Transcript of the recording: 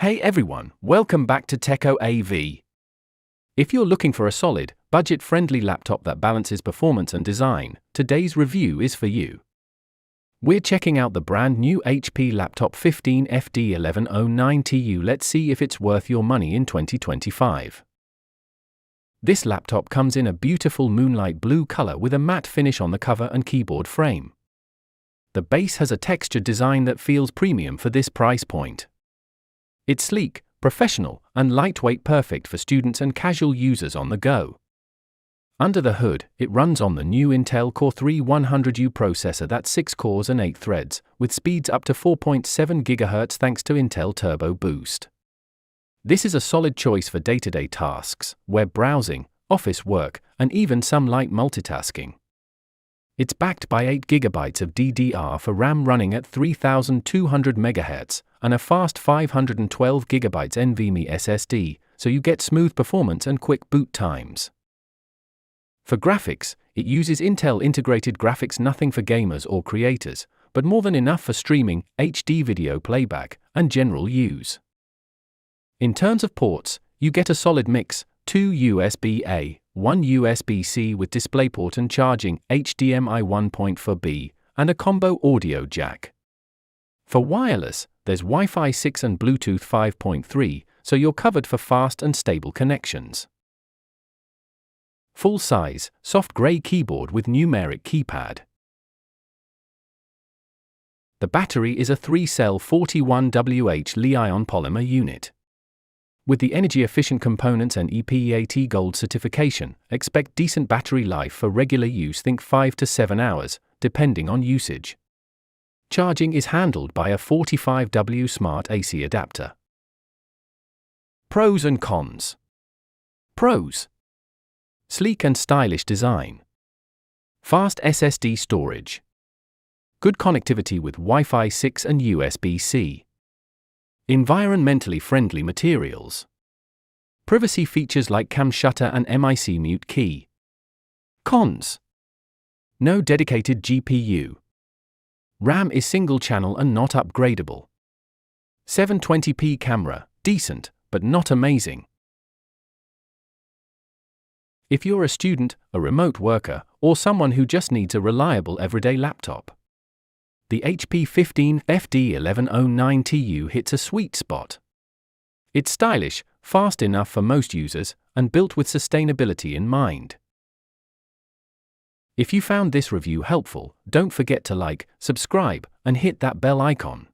Hey everyone, welcome back to Techo AV. If you're looking for a solid, budget-friendly laptop that balances performance and design, today's review is for you. We're checking out the brand new HP Laptop 15 fd1109TU. Let's see if it's worth your money in 2025. This laptop comes in a beautiful moonlight blue color with a matte finish on the cover and keyboard frame. The base has a textured design that feels premium for this price point. It's sleek, professional, and lightweight, perfect for students and casual users on the go. Under the hood, it runs on the new Intel Core i3-100U processor that's 6 cores and 8 threads, with speeds up to 4.7 GHz thanks to Intel Turbo Boost. This is a solid choice for day-to-day tasks, web browsing, office work, and even some light multitasking. It's backed by 8 GB of DDR for RAM running at 3200 MHz, and a fast 512 GB NVMe SSD, so you get smooth performance and quick boot times. For graphics, it uses Intel integrated graphics, nothing for gamers or creators, but more than enough for streaming, HD video playback, and general use. In terms of ports, you get a solid mix: 2 USB-A, 1 USB-C with DisplayPort and charging, HDMI 1.4b, and a combo audio jack. For wireless, there's Wi-Fi 6 and Bluetooth 5.3, so you're covered for fast and stable connections. Full-size, soft gray keyboard with numeric keypad. The battery is a 3-cell 41Wh Li-ion polymer unit. With the energy-efficient components and EPEAT Gold certification, expect decent battery life for regular use. Think 5 to 7 hours, depending on usage. Charging is handled by a 45W Smart AC adapter. Pros and cons. Pros: sleek and stylish design. Fast SSD storage. Good connectivity with Wi-Fi 6 and USB-C. Environmentally friendly materials. Privacy features like cam shutter and MIC mute key. Cons: no dedicated GPU. RAM is single channel and not upgradable. 720p camera, decent, but not amazing. If you're a student, a remote worker, or someone who just needs a reliable everyday laptop, the HP 15 fd1109TU hits a sweet spot. It's stylish, fast enough for most users, and built with sustainability in mind. If you found this review helpful, don't forget to like, subscribe, and hit that bell icon.